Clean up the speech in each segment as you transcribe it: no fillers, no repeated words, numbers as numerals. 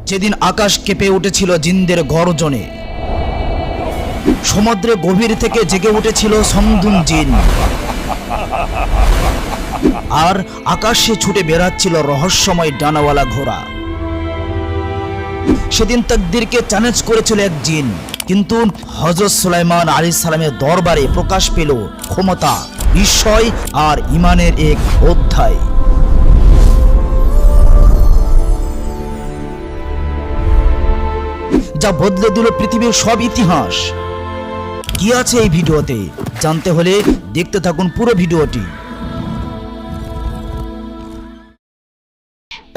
যেদিন আকাশ কেঁপে উঠেছিল জিনদের গর্জনে, সমুদ্রে গভীর থেকে জেগে উঠেছিল সমদুন জিন, আর আকাশে ছুটে বেড়াচ্ছিল রহস্যময় ডানাওয়ালা ঘোড়া। সেদিন তাকদীরকে চ্যালেঞ্জ করেছিল এক জিন, কিন্তু হযরত সুলাইমান আলাইহিস সালামের দরবারে প্রকাশ পেল ক্ষমতা, বিস্ময় আর ঈমানের এক অধ্যায়। যা বদলে দিল পৃথিবীর সব ইতিহাস। কি আছে এই ভিডিওতে জানতে হলে দেখতে থাকুন পুরো ভিডিওটি।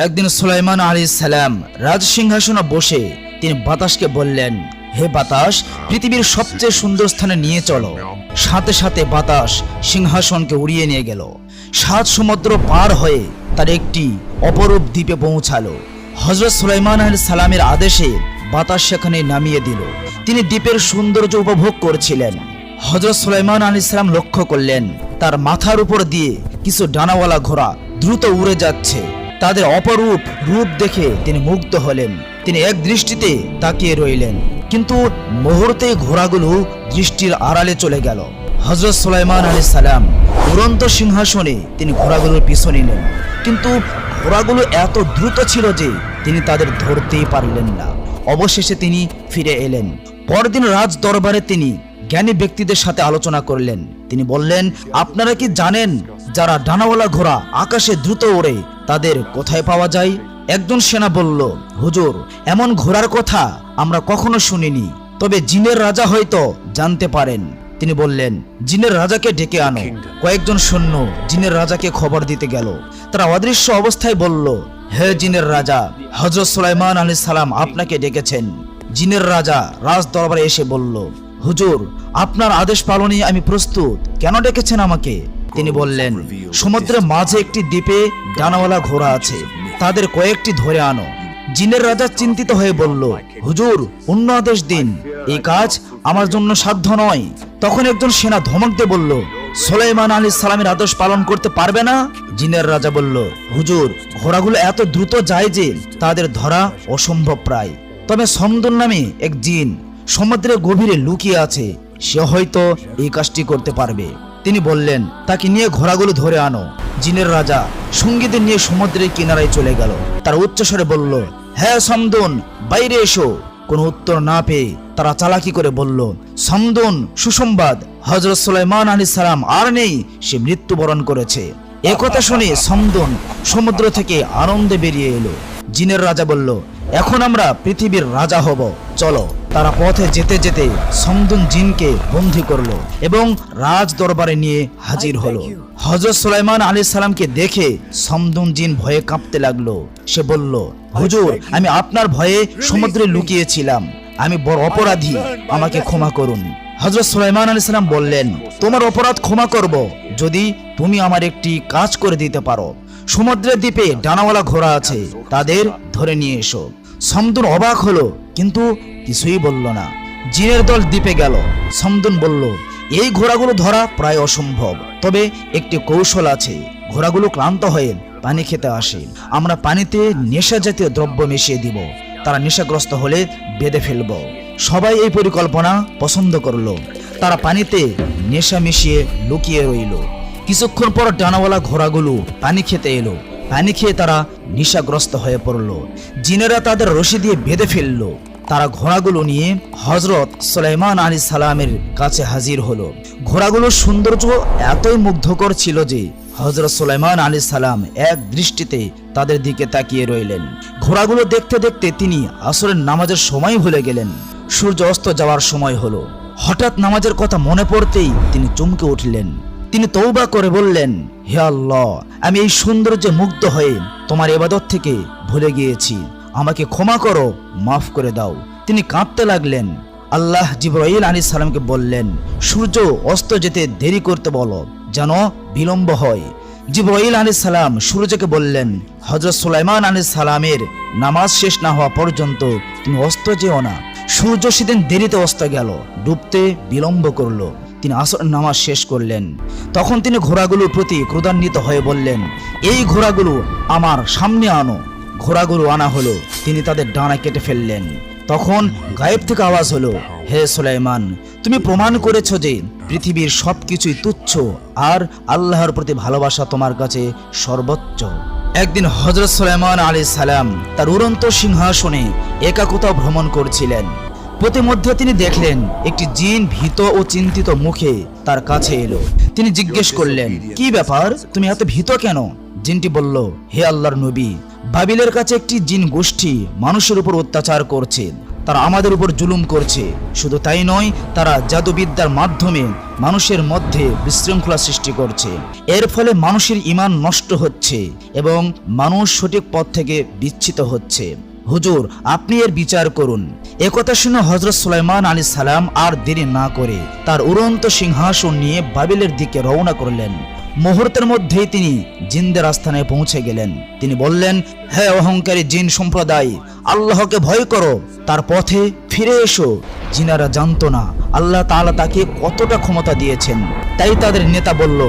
একদিন সুলাইমান আলাইহিস সালাম রাজ সিংহাসনে বসে তিনি বাতাসকে বললেন, হে বাতাস, পৃথিবীর সবচেয়ে সুন্দর স্থানে নিয়ে চলো। সাথে সাথে বাতাস সিংহাসনকে উড়িয়ে নিয়ে গেল। 7 সমুদ্র পার হয়ে তার একটি অপরূপ দ্বীপে পৌঁছালো। হযরত সুলাইমান আলাইহিস সালামের আদেশে বাতাস সেখানে নামিয়ে দিল। তিনি দ্বীপের সৌন্দর্য উপভোগ করছিলেন। হযরত সুলাইমান আলাইহিস সালাম লক্ষ্য করলেন তার মাথার উপর দিয়ে কিছু ডানাওয়ালা ঘোড়া দ্রুত উড়ে যাচ্ছে। তাদের অপরূপ রূপ দেখে তিনি মুগ্ধ হলেন। তিনি এক দৃষ্টিতে তাকিয়ে রইলেন, কিন্তু মুহূর্তেই ঘোড়াগুলো দৃষ্টির আড়ালে চলে গেল। হযরত সুলাইমান আলাইহিস সালাম উড়ন্ত সিংহাসনে তিনি ঘোড়াগুলোর পিছু নিলেন, কিন্তু ঘোড়াগুলো এত দ্রুত ছিল যে তিনি তাদের ধরতেই পারলেন না। অবশেষে তিনি ফিরে এলেন। পরদিন রাজ দরবারে তিনি জ্ঞানী ব্যক্তিদের সাথে আলোচনা করলেন। তিনি বললেন, আপনারা কি জানেন যারা ডানাওয়ালা ঘোড়া আকাশে দ্রুত ওড়ে তাদের কোথায় পাওয়া যায়? একজন সেনা বলল, হুজুর, এমন ঘোড়ার কথা আমরা কখনো শুনিনি, তবে জিনের রাজা হয়তো জানতে পারেন। তিনি বললেন, জিনের রাজাকে ডেকে আনো। কয়েকজন সৈন্য জিনের রাজাকে খবর দিতে গেল। তারা অদৃশ্য অবস্থায় বলল, হে জিনের রাজা, হযরত সুলাইমান আলাইহিস সালাম আপনাকে ডেকেছেন। জিনের রাজা রাজ দরবারে এসে বলল, হুজুর, আপনার আদেশ পালনে আমি প্রস্তুত, কেন ডেকেছেন আমাকে? তিনি বললেন, সমুদ্রের মাঝে একটি দ্বীপে ডানাওয়ালা ঘোড়া আছে, তাদের কয়েকটি ধরে আনো। জিনের রাজা চিন্তিত হয়ে বলল, হুজুর, অন্য আদেশ দিন, এই কাজ আমার জন্য সাধ্য নয়। তখন একজন সেনা ধমক দিয়ে বলল, সুলাইমান আলাইহিস সালামের আদেশ পালন করতে পারবে না? জিনের রাজা বলল, হুজুর, ঘোড়াগুলো এত দ্রুত যায় যে তাদের ধরা অসম্ভব প্রায়। তবে সমদুন নামে এক জিন সমুদ্রের গভীরে লুকিয়ে আছে, সে হয়তো এই কাজটি করতে পারবে। তিনি বললেন, তাকে নিয়ে ঘোড়াগুলো ধরে আনো। জিনের রাজা সঙ্গীদের নিয়ে সমুদ্রের কিনারায় চলে গেল। তার উচ্চস্বরে বলল, হ্যাঁ সমদুন, বাইরে এসো। কোনো উত্তর না পেয়ে তারা চালাকি করে বলল, সমদুন, সুসংবাদ, হযরত সুলাইমান আলাইহিস সালাম আর নেই, সে মৃত্যুবরণ করেছে। একথা শুনে সমদুন সমুদ্র থেকে আনন্দে বেরিয়ে এলো। জিনের রাজা বলল, এখন আমরা পৃথিবীর রাজা হব, চলো। তারা পথে যেতে যেতে সমদুন জিনকে বন্দী করলো এবং রাজ দরবারে নিয়ে হাজির হলো। হযরত সুলাইমান আলাইহিস সালামকে দেখে সমদুন জিন ভয়ে কাঁপতে লাগলো। সে বলল, হুজুর, আমি আপনার ভয়ে সমুদ্রে লুকিয়েছিলাম, আমি বড় অপরাধী, আমাকে ক্ষমা করুন। হযরত সুলাইমান আলাইহিস সালাম বললেন, তোমার অপরাধ ক্ষমা করব যদি তুমি আমার একটি কাজ করে দিতে পারো। সমুদ্রের দ্বীপে ডানাওয়ালা ঘোড়া আছে, তাদের ধরে নিয়ে এসো। সমদুন অবাক হলো, কিন্তু কিছুই বলল না। জিনের দল দ্বীপে গেল। সমদুন বলল, এই ঘোড়াগুলো ধরা প্রায় অসম্ভব, তবে একটি কৌশল আছে। ঘোড়াগুলো ক্লান্ত হয়ে পানি খেতে আসে, আমরা পানিতে নেশা জাতীয় দ্রব্য মিশিয়ে দিব, তারা নেশাগ্রস্ত হলে বেঁধে ফেলব। সবাই এই পরিকল্পনা পছন্দ করলো। তারা পানিতে নেশা মিশিয়ে লুকিয়ে রইল। কিছুক্ষণ পর ডানাওয়ালা ঘোড়াগুলো পানি খেতে এলো। পানি খেয়ে তারা নেশাগ্রস্ত হয়ে পড়ল। জিনেরা তাদের রশি দিয়ে বেঁধে ফেলল। তারা ঘোড়াগুলো নিয়ে হযরত সুলাইমান আলাইহিস সালামের কাছে হাজির হলো। ঘোড়াগুলোর সৌন্দর্য এতই মুগ্ধকর ছিল যে হযরত সুলাইমান আলাইহিস সালাম এক দৃষ্টিতে তাদের দিকে তাকিয়ে রইলেন। ঘোড়াগুলো দেখতে দেখতে তিনি আসরের নামাজের সময় ভুলে গেলেন। সূর্য অস্ত যাওয়ার সময় হলো। হঠাৎ নামাজের কথা মনে পড়তেই তিনি চমকে উঠলেন। তিনি তওবা করে বললেন, হে আল্লাহ, আমি এই সৌন্দর্যে মুগ্ধ হয়ে তোমার ইবাদত থেকে ভুলে গিয়েছি, আমাকে ক্ষমা করো, মাফ করে দাও। তিনি কাঁদতে লাগলেন। আল্লাহ জিবরাইল আলাইহিস সালামকে বললেন, সূর্য অস্ত যেতে দেরি করতে বলো, যেন বিলম্ব হয়। জিবরাইল আলাইহিস সালাম সূর্যকে বললেন, হযরত সুলাইমান আলাইহিস সালামের নামাজ শেষ না হওয়া পর্যন্ত তুমি অস্ত যেও না। সূর্য সেদিন দেরিতে অস্ত গেল, ডুবতে বিলম্ব করলো। তিনি আসর নামাজ শেষ করলেন। তখন তিনি ঘোড়াগুলোর প্রতি ক্রোধান্বিত হয়ে বললেন, এই ঘোড়াগুলো আমার সামনে আনো। ঘোড়াগুলো আনা হলো, তিনি তাদের ডানা কেটে ফেললেন। তখন গায়েব থেকে আওয়াজ হলো, হে সুলাইমান, তুমি প্রমাণ করেছো যে পৃথিবীর সবকিছুই তুচ্ছ আর আল্লাহর প্রতি ভালোবাসা তোমার কাছে সর্বোচ্চ। একদিন হযরত সুলাইমান আলাইহিস সালাম তার উড়ন্ত সিংহাসনে একা কোথাও ভ্রমণ করছিলেন। প্রতিমধ্যে তিনি দেখলেন একটি জিন ভীত ও চিন্তিত মুখে তার কাছে এলো। তিনি জিজ্ঞেস করলেন, কি ব্যাপার, তুমি এত ভীত কেন? জিনটি বলল, হে আল্লাহর নবী, বাবিলের কাছে একটি জিন গোষ্ঠী মানুষের উপর অত্যাচার করছে, তারা আমাদের উপর জুলুম করছে। শুধু তাই নয়, তারা জাদুবিদ্যার মাধ্যমে মানুষের মধ্যে বিশৃঙ্খলা সৃষ্টি করছে। এর ফলে মানুষের ঈমান নষ্ট হচ্ছে এবং মানুষ সঠিক পথ থেকে বিচ্যুত হচ্ছে। হুজুর, আপনি এর বিচার করুন। একথা শুনে হযরত সুলাইমান আলাইহিস সালাম আর দেরি না করে তার উড়ন্ত সিংহাসন নিয়ে বাবিলের দিকে রওনা করলেন। মুহূর্তের মধ্যেই তিনি জিনদের আস্থানে পৌঁছে গেলেন। তিনি বললেন, হে অহংকারী জিন সম্প্রদায়, আল্লাহকে ভয় করো, তার পথে ফিরে এসো। জিনারা জানতো না আল্লাহ তাআলা তাকে কতটা ক্ষমতা দিয়েছেন। তাই তাদের নেতা বলল,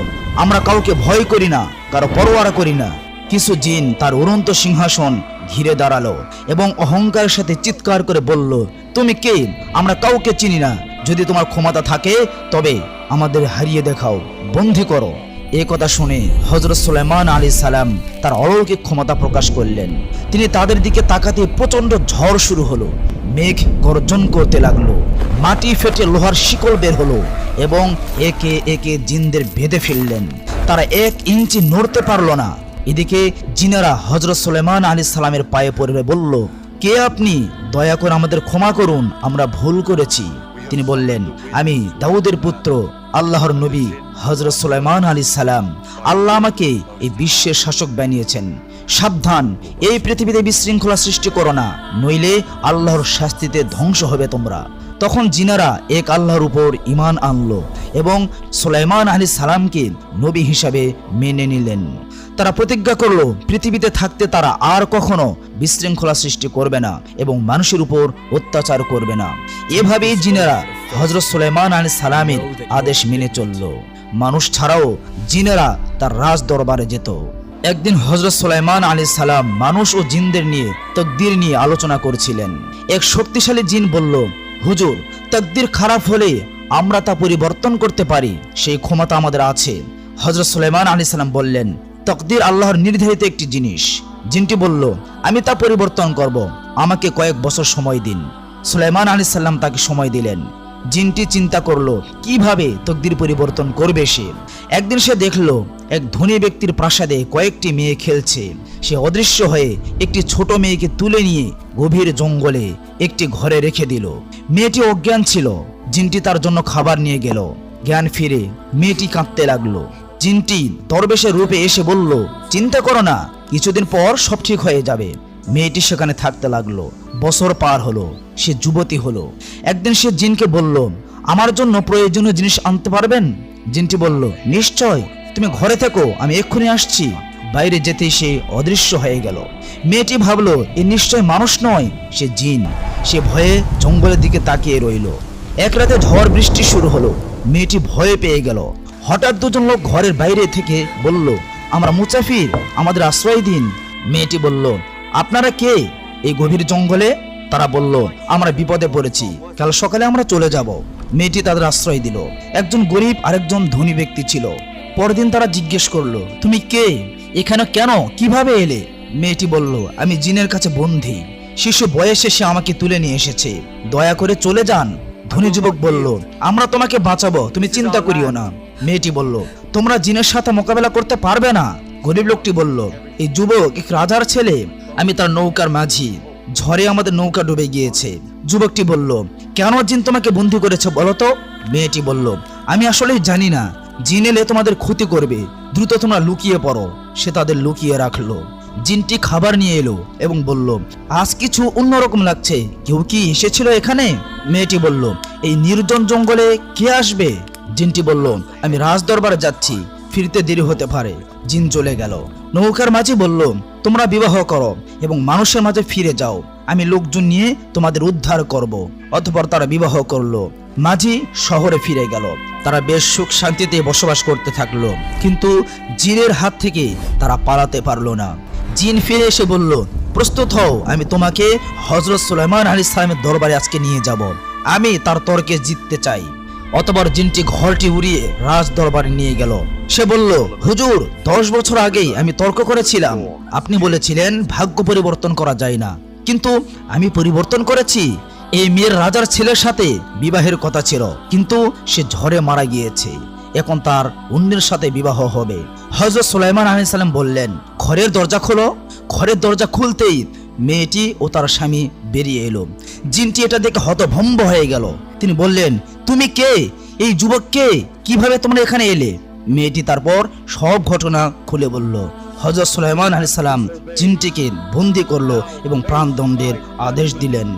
আমরা কাউকে ভয় করি না, কারো পরোয়া করি না। কিছু জিন তার উড়ন্ত সিংহাসন ঘিরে দাঁড়ালো এবং অহংকারের সাথে চিৎকার করে বলল, তুমি কে? আমরা কাউকে চিনি না। যদি তোমার ক্ষমতা থাকে তবে আমাদের হারিয়ে দেখাও, বন্দী করো। এই কথা শুনে হযরত সুলাইমান আলাইহিস সালাম তার অলৌকিক ক্ষমতা প্রকাশ করলেন। তিনি তাদের দিকে তাকাতে প্রচন্ড ঝড় শুরু হলো। মেঘ গর্জন করতে লাগলো, মাটি ফেটে লোহার শিকল বের হলো এবং একে একে জিনদের বেঁধে ফেললেন। তারা 1 ইঞ্চি নড়তে পারল না। এদিকে জিনেরা হযরত সুলাইমান আলাইহিস সালামের পায়ে পড়ে বলল, কে আপনি? দয়া করে আমাদের ক্ষমা করুন, আমরা ভুল করেছি। তিনি বললেন, আমি দাউদের পুত্র, আল্লাহর নবী হযরত সুলাইমান আলাইহিস সালাম। আল্লাহ আমাকে এই বিশ্বের শাসক বানিয়েছেন। সাবধান, এই পৃথিবীতে বিশৃঙ্খলা সৃষ্টি করো না, নইলে আল্লাহর শাস্তিতে ধ্বংস হবে তোমরা। তখন জিনারা এক আল্লাহর উপর ঈমান আনলো এবং সুলাইমান আলাইহিস সালামকে নবী হিসাবে মেনে নিলেন। তারা প্রতিজ্ঞা করলো পৃথিবীতে থাকতে তারা আর কখনো বিশৃঙ্খলা সৃষ্টি করবে না এবং মানুষের উপর অত্যাচার করবে না। এভাবেই জিনেরা হযরত সুলাইমান আলাইহিস সালামের আদেশ মেনে চলল। মানুষ ছাড়াও জিনেরা তার রাজ দরবারে যেত। একদিন হযরত সুলাইমান আলাইহিস সালাম মানুষ ও জিনদের নিয়ে তাকদীর নিয়ে আলোচনা করছিলেন। এক শক্তিশালী জিন বলল, হুজুর, তাকদীর খারাপ হলে আমরা তা পরিবর্তন করতে পারি, সেই ক্ষমতা আমাদের আছে। হযরত সুলাইমান আলাইহিস সালাম বললেন, তাকদীর আল্লাহর নির্ধারিত একটি জিনিস। জিনটি বলল, আমি তা পরিবর্তন করব, আমাকে কয়েক বছর সময় দিন। সুলাইমান আলাইহিস সালাম তাকে সময় দিলেন। জিনটি চিন্তা করলো কিভাবে তাকদীর পরিবর্তন করবে সে। একদিন সে দেখলো এক ধনী ব্যক্তির প্রাসাদে কয়েকটি মেয়ে খেলছে। সে অদৃশ্য হয়ে একটি ছোট মেয়েকে তুলে নিয়ে গভীর জঙ্গলে একটি ঘরে রেখে দিল। মেয়েটি অজ্ঞান ছিল। জিনটি তার জন্য খাবার নিয়ে গেল। জ্ঞান ফিরে মেয়েটি কাঁদতে লাগলো। জিনটি দরবেশের রূপে এসে বলল, চিন্তা করো না, কিছুদিন পর সব ঠিক হয়ে যাবে। মেয়েটি সেখানে থাকতে লাগলো। বছর পার হলো, সে যুবতী হলো। একদিন সে জিনকে বলল, আমার জন্য প্রয়োজনীয় জিনিস আনতে পারবেন? জিনটি বলল, নিশ্চয়, তুমি ঘরে থেকো, আমি এক্ষুনি আসছি। বাইরে যেতেই সে অদৃশ্য হয়ে গেল। মেয়েটি ভাবলো, এ নিশ্চয় মানুষ নয়, সে জিন। সে ভয়ে জঙ্গলের দিকে তাকিয়ে রইল। এক রাতে ঝড় বৃষ্টি শুরু হলো। মেয়েটি ভয়ে পেয়ে গেল। হঠাৎ দুজন লোক ঘরের বাইরে থেকে বলল, আমরা মুসাফির, আমাদের আশ্রয় দিন। মেয়েটি বলল, আপনারা কে এই গভীর জঙ্গলে? তারা বলল, আমরা বিপদে পড়েছি, কাল সকালে আমরা চলে যাব। মেয়েটি তাদের আশ্রয় দিল। একজন গরিব আর একজন ধনী ব্যক্তি ছিল। পরদিন তারা জিজ্ঞেস করলো, তুমি কে? এখানে কেন, কিভাবে এলে? মেয়েটি বলল, আমি জিনের কাছে বন্দী। শিশু বয়সে সে আমাকে তুলে নিয়ে এসেছে, দয়া করে চলে যান। ধনী যুবক বলল, আমরা তোমাকে বাঁচাবো, তুমি চিন্তা করিও না। মেয়েটি বলল, তোমরা জিনের সাথে মোকাবেলা করতে পারবে না। গরিব লোকটি বলল, এই যুবক এক রাজার ছেলে, আমি তার নৌকার মাঝি, ঝড়ে আমাদের নৌকা ডুবে গিয়েছে। যুবকটি বলল, কেন জিন তোমাকে বন্দী করেছে বলো তো? মেয়েটি বলল, আমি আসলে জানি না, জিন এলে তোমাদের ক্ষতি করবে, দ্রুত তোমরা লুকিয়ে পড়ো। সে তাদের লুকিয়ে রাখলো। জিনটি খাবার নিয়ে এলো এবং বলল, আজ কিছু অন্যরকম লাগছে, কেউ কি এসেছিল এখানে? মেয়েটি বলল, এই নির্জন জঙ্গলে কে আসবে? জিনটি বলল, আমি রাজ দরবারে যাচ্ছি, ফিরতে দেরি হতে পারে। জিন চলে গেল। নৌকার মাঝি বলল, তোমরা বিবাহ করো এবং মানুষের মাঝে ফিরে যাও, আমি লোকজন নিয়ে তোমাদের উদ্ধার করব। অতঃপর তারা বিবাহ করলো। মাঝি শহরে ফিরে গেল। তারা বেশ সুখ শান্তিতে বসবাস করতে থাকলো, কিন্তু জিনের হাত থেকে তারা পালাতে পারলো না। জিন ফিরে এসে বলল, প্রস্তুত হও, আমি তোমাকে হযরত সুলাইমান আলাইহিস সালামের দরবারে আজকে নিয়ে যাব। আমি তার তর্কে জিততে চাই। অতঃপর জিনটি ঘরটি উড়িয়ে রাজ দরবারে নিয়ে গেল। সে বলল, হুজুর, 10 বছর আগেই আমি তর্ক করেছিলাম। আপনি বলেছিলেন ভাগ্য পরিবর্তন করা যায় না, কিন্তু আমি পরিবর্তন করেছি। এই মেয়ের রাজার ছেলের সাথে বিবাহের কথা ছিল, কিন্তু সে ঝড়ে মারা গিয়েছে। এখন তার অন্যের সাথে বিবাহ হবে। হযরত সুলাইমান আলাইহিস সালাম বললেন, ঘরের দরজা খোলো। ঘরের দরজা খুলতেই মেয়েটি ও তার স্বামী বেরিয়ে এলো। জিনটি এটা দেখে হতভম্ব হয়ে গেল। তিনি বললেন, তুমি কে? এই যুবক কে? কিভাবে তোমরা এখানে এলে? মেয়েটি তারপর সব ঘটনা খুলে বলল। হযরত সুলাইমান আলাইহিস সালাম জিনটিকে বন্দী করলো এবং প্রাণদণ্ডের আদেশ দিলেন।